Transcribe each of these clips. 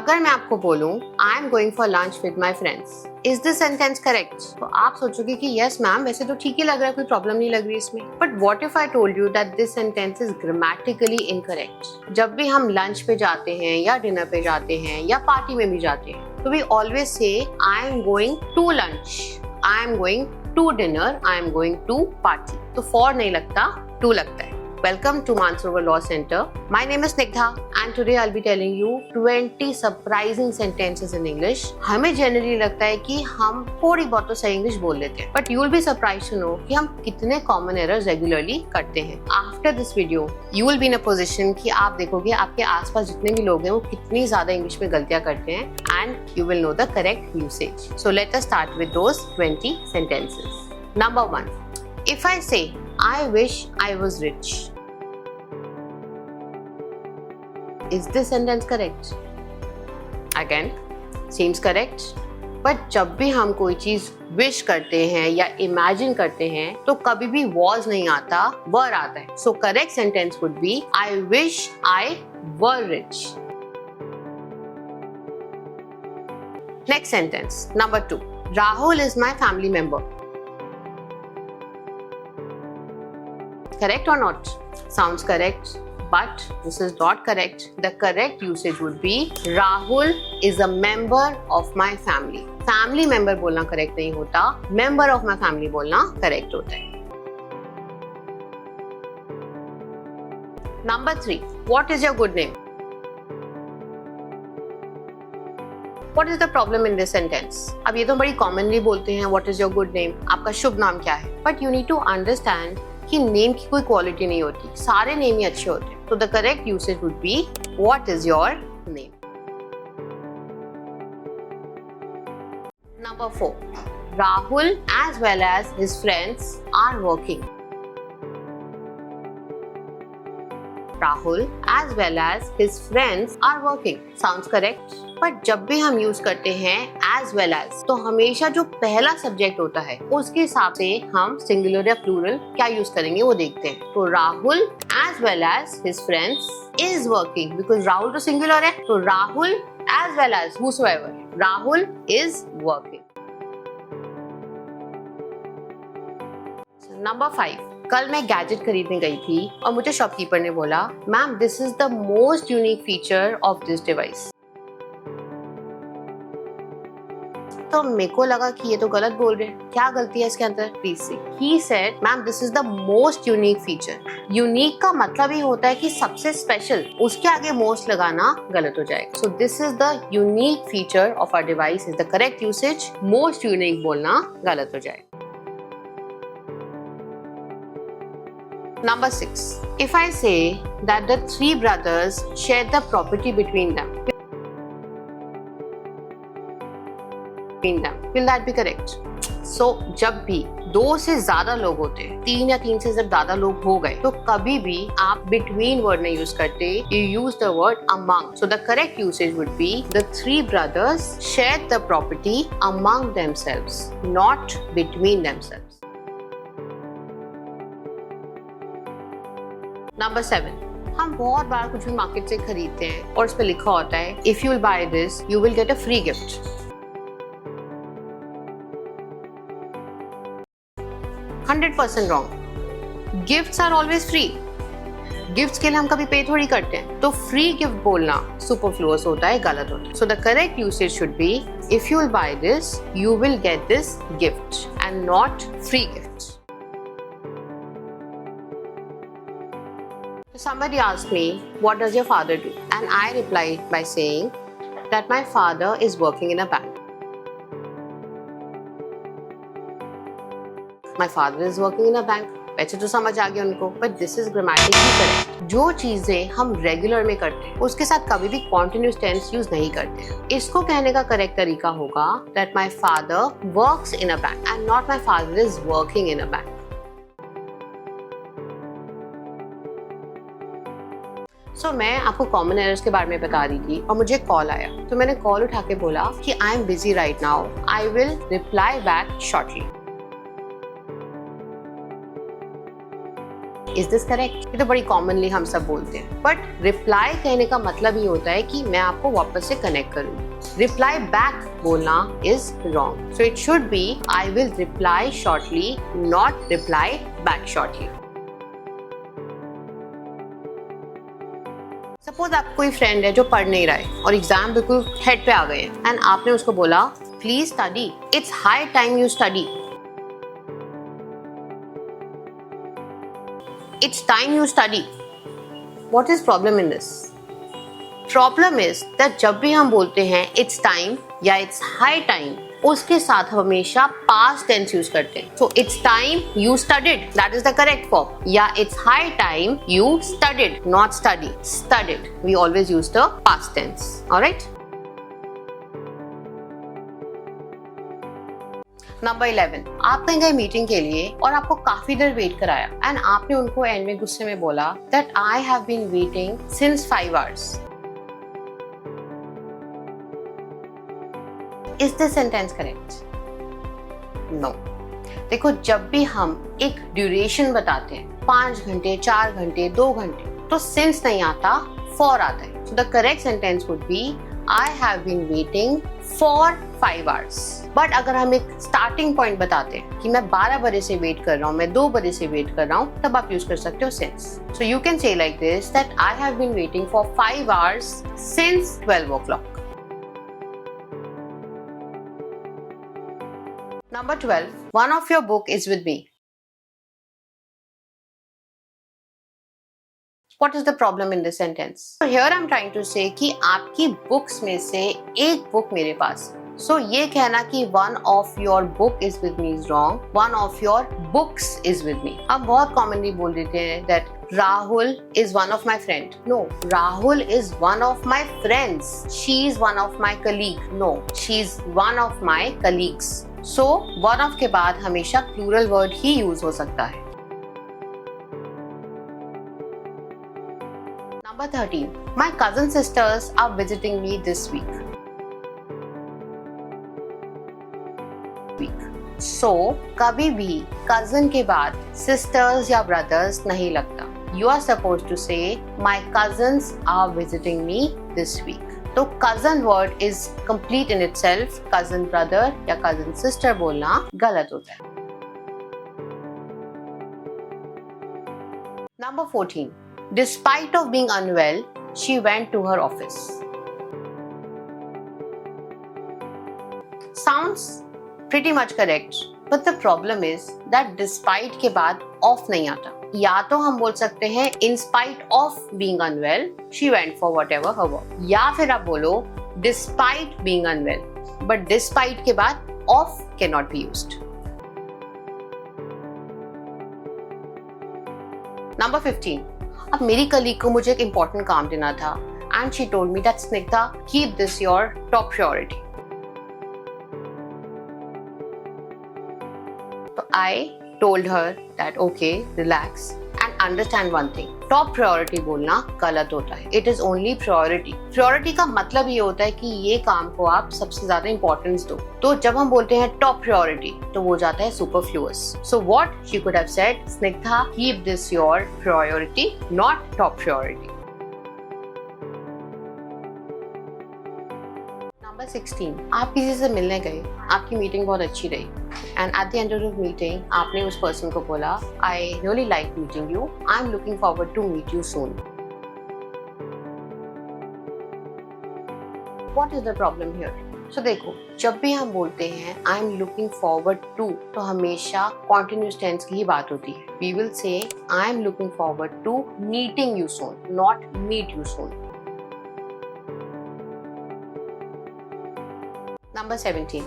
अगर मैं आपको बोलूं आई am going for lunch with my friends, is this sentence correct? तो आप सोचोगे कि यस मैम, वैसे तो ठीक ही लग रहा है, कोई प्रॉब्लम नहीं लग रही इसमें। But what if I told you that this sentence is grammatically incorrect? जब भी हम लंच पे जाते हैं या डिनर पे जाते हैं या पार्टी में भी जाते हैं, तो we always say I am going to lunch, I am going to dinner, I am going to party. तो फॉर नहीं लगता, टू लगता है। Welcome to Mansarovar Law Center. My name is Snigdha and today I'll be telling you 20 surprising sentences in English. हमें generally लगता है कि हम थोड़ी बहुत तो सही English बोल लेते हैं, but you will be surprised to know कि हम कितने common errors regularly करते हैं। After this video, you will be in a position कि आप देखोगे आपके आसपास जितने भी लोग हैं वो कितनी ज़्यादा English में गलतियाँ करते हैं and you will know the correct usage. So let us start with those 20 sentences. Number 1. If I say I wish I was rich, is this sentence correct? Again, seems correct. But जब भी हम कोई चीज wish करते हैं या imagine करते हैं तो कभी भी was नहीं आता, were आता है. So correct sentence would be I wish I were rich. Next sentence, number 2. Rahul is my family member. Correct or not? Sounds correct, but this is not correct. The correct usage would be Rahul is a member of my family. Family member बोलना correct नहीं होता, member of my family बोलना correct होता है. Number 3. What is your good name? What is the problem in this sentence? अब ये तो बड़ी commonly बोलते हैं what is your good name? आपका शुभ नाम क्या है? But you need to understand कि नेम की कोई क्वालिटी नहीं होती, सारे नेम ही अच्छे होते हैं। तो the correct usage would be what is your name. Number 4. Rahul as well as his friends are working. Rahul as well as his friends are working. Sounds correct? पर जब भी हम यूज करते हैं as well as, तो हमेशा जो पहला सब्जेक्ट होता है उसके हिसाब से हम सिंगुलर या प्लूरल क्या यूज करेंगे वो देखते हैं। तो Rahul as well as his friends is working, because Rahul तो सिंगुलर है, तो Rahul as well as whosoever, Rahul is working. Number 5. कल मैं गैजेट खरीदने गई थी और मुझे शॉपकीपर ने बोला ma'am this is the most unique feature of this device. तो मेरे को लगा कि ये तो गलत बोल रहे हैं, क्या गलती है इसके अंदर, please see. He said ma'am this is the most unique feature. Unique का मतलब ही होता है कि सबसे स्पेशल, उसके आगे मोस्ट लगाना गलत हो जाएगा। So this is the unique feature of our device is the correct usage, most unique बोलना गलत हो जाएगा। Number 6. If I say that the 3 brothers shared the property between them, will that be correct? So, जब भी 2 से ज्यादा लोग होते हैं, 3 या 3 से जब ज्यादा लोग हो गए, तो कभी भी आप between word नहीं यूज करते, you use the word among. So the correct usage would be the 3 brothers shared the property among themselves, not between themselves. Number 7. हम बहुत बार कुछ भी मार्केट से खरीदते हैं और उस पे लिखा होता है If you will buy this, you will get a free gift. 100% wrong. Gifts are always free. Gifts के लिए हम कभी पे थोड़ी करते हैं, तो free gift बोलना superfluous होता है, गलत होता है. So the correct usage should be If you will buy this, you will get this gift and not free gift. Somebody asked me, what does your father do? And I replied by saying that my father is working in a bank. My father is working in a bank. वैसे तो समझ आ गया उनको, but this is grammatically correct. जो चीजें हम regular में करते हैं उसके साथ कभी भी continuous tense यूज नहीं करते हैं। इसको कहने का करेक्ट तरीका होगा that my father works in a bank and not my father is working in a bank. So, मैं आपको कॉमन एरर्स के बारे में बता रही थी और मुझे कॉल आया, तो मैंने कॉल उठा के बोला कि I am busy right now, I will reply back shortly. Is this correct? ये तो बड़ी कॉमनली हम सब बोलते हैं, बट रिप्लाई कहने का मतलब ही होता है कि मैं आपको वापस से कनेक्ट करूँ. रिप्लाई बैक बोलना is wrong. So it should be I will reply shortly, not reply back shortly. Suppose आपका कोई फ्रेंड है जो पढ़ नहीं रहा है और एग्जाम बिल्कुल हेड पे आ गए हैं एंड आपने उसको बोला please study, it's high time you study. It's time you study. What is problem in this? Problem is that जब भी हम बोलते हैं it's time या it's high time, उसके साथ हमेशा past tense use करते हैं. So it's time you studied. That is the correct form. या it's high time you studied, not study. Studied. We always use the past tense. Alright? Number 11, आप कहीं गए meeting के लिए और आपको काफी देर वेट कराया एंड आपने उनको एंड में गुस्से में बोला that I have been waiting since 5 hours. Is this sentence correct? No. देखो, जब भी हम एक ड्यूरेशन बताते हैं 5 घंटे, 4 घंटे, 2 घंटे, तो सिंस नहीं आता, फॉर आता है. So the correct sentence would be I have been waiting for 5 hours. But अगर हम एक स्टार्टिंग पॉइंट बताते हैं कि मैं 12 बजे से वेट कर रहा हूँ, मैं 2 बजे से वेट कर रहा हूँ, तब आप यूज कर सकते हो since. So you can say like this that I have been waiting for 5 hours since 12 o'clock. Number 12, one of your book is with me. What is the problem in this sentence? So here I'm trying to say कि आपकी books में से एक book मेरे पास. So ये कहना कि one of your book is with me is wrong. One of your books is with me. हम बहुत commonly बोल देते हैं that Rahul is one of my friend. No, Rahul is one of my friends. She is one of my colleague. No, she is one of my colleagues. So one of के बाद हमेशा plural word ही use हो सकता है. Number 13, my cousin sisters are visiting me this week. So कभी भी cousin के बाद sisters या brothers नहीं लगता. You are supposed to say my cousins are visiting me this week. तो cousin word is complete in itself. cousin brother या cousin sister बोलना गलत होता है. Number 14, despite of being unwell, she went to her office. Sounds pretty much correct, but the problem is that despite के बाद off नहीं आता. या तो हम बोल सकते हैं in spite of being unwell, she went for whatever her work. या फिर आप बोलो despite being unwell, but despite के बाद of cannot be used. Number 15, अब मेरी कलीग को मुझे एक important काम देना था and she told me that Snigdha, keep this your top priority. So I told her that okay, relax and understand one thing. Top priority बोलना गलत होता है. It is only priority. Priority का मतलब ये होता है कि ये काम को आप सबसे ज्यादा importance दो. तो जब हम बोलते हैं top priority, तो वो जाता है superfluous. So what she could have said, Snigdha, keep this your priority, not top priority. Number 16, आप किसी से मिलने गए, आपकी मीटिंग बहुत अच्छी रही and at the end of the meeting आपने उस person को बोला I really like meeting you, I'm looking forward to meet you soon. What is the problem here? So देखो, जब भी हम बोलते हैं I'm looking forward to, तो हमेशा continuous tense की ही बात होती है. We will say I'm looking forward to meeting you soon, not meet you soon. Number 17,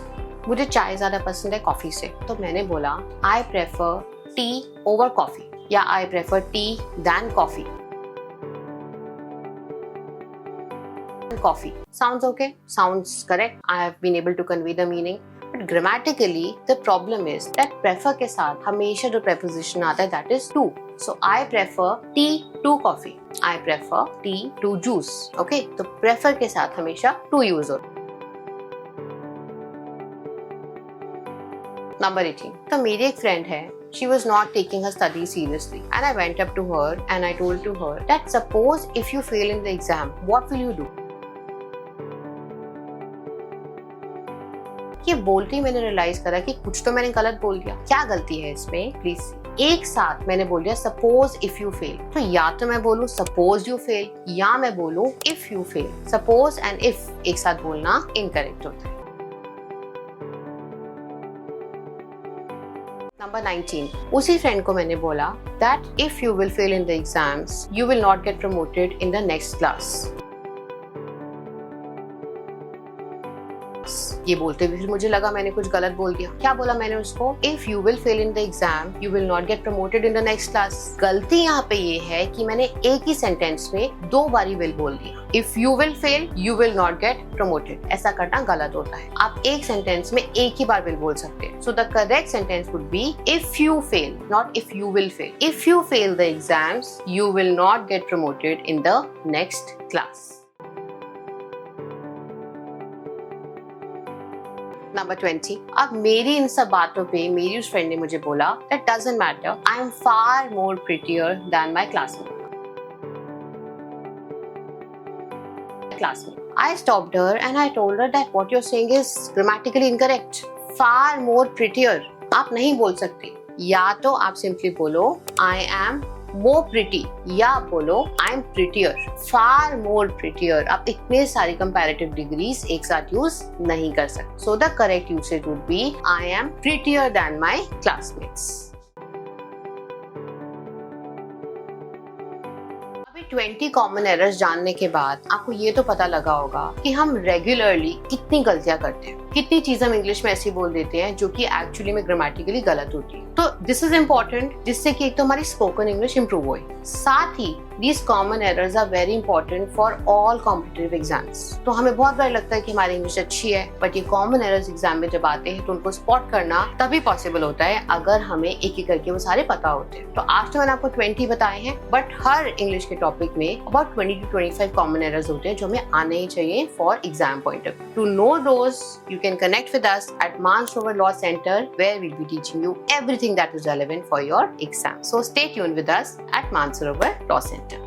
मुझे चाय ज्यादा पसंद है कॉफी से, तो मैंने बोला I prefer tea over coffee या I prefer tea than coffee. Coffee sounds okay, sounds correct. I have been able to convey the meaning, but grammatically the problem is that prefer के साथ हमेशा जो preposition आता है that is to. So I prefer tea to coffee. I prefer tea to juice. Okay, तो prefer के साथ हमेशा to use होता है. Number 18. तो मेरी एक friend है, she was not taking her studies seriously, and I went up to her and I told to her that suppose if you fail in the exam, what will you do? ये बोलते ही मैंने realise करा कि कुछ तो मैंने गलत बोल दिया। क्या गलती है इसमें? प्लीज एक साथ मैंने बोल दिया सपोज इफ यू फेल। तो या तो मैं बोलूं सपोज यू फेल या मैं बोलूं if you fail. Suppose and if एक साथ बोलना इनकरेक्ट होता है। Number 19. उसी फ्रेंड को मैंने बोला that if you will fail in the exams, you will not get promoted in the next class. ये बोलते हुए फिर मुझे लगा मैंने कुछ गलत बोल दिया। क्या बोला मैंने उसको? If you will fail in the exam, you will not get promoted in the next class. गलती यहाँ पे ये है कि मैंने एक ही सेंटेंस में दो बारी will बोल दिया। If you will fail, you will not get promoted. ऐसा करना गलत होता है। आप एक सेंटेंस में एक ही बार will बोल सकते हैं। So the correct sentence would be if you fail, not if you will fail. If you fail the exams, you will not get promoted in the next class. Number 20. अब मेरी इन सब बातों पे मेरी उस फ्रेंड ने मुझे बोला that doesn't matter, I am far more prettier than my classmate. I stopped her and I told her that what you're saying is grammatically incorrect. Far more prettier. आप नहीं बोल सकते। या तो आप सिंपली बोलो I am more pretty या आप बोलो I am prettier. Far more prettier. आप इतने सारी comparative degrees एक साथ यूज नहीं कर सकते। So the correct usage would be I am prettier than my classmates. अभी 20 कॉमन एरर्स जानने के बाद आपको ये तो पता लगा होगा कि हम रेगुलरली कितनी गलतियां करते हैं, कितनी चीजें हम इंग्लिश में ऐसी बोल देते हैं जो कि एक्चुअली में ग्रामेटिकली गलत होती है। तो दिस इज इम्पोर्टेंट जिससे कि एक तो हमारी स्पोकन इंग्लिश इंप्रूव होए, साथ ही these common errors are very important for all competitive exams. तो हमें बहुत बार लगता है कि हमारी इंग्लिश अच्छी है, बट ये कॉमन एरर्स एग्जाम में जब आते हैं तो उनको स्पॉट करना तभी पॉसिबल होता है अगर हमें एक एक करके वो सारे पता होते हैं। तो आज तो मैंने आपको 20 बताए हैं, बट हर इंग्लिश के टॉपिक में अबाउट 20 to 25 कॉमन एरर्स होते हैं जो हमें आने ही चाहिए for exam point of view. To know those you can connect with us at Mansarovar Law Center, where we'll be teaching you everything that is relevant for your exam. So stay tuned with us at Mansarovar Law Center.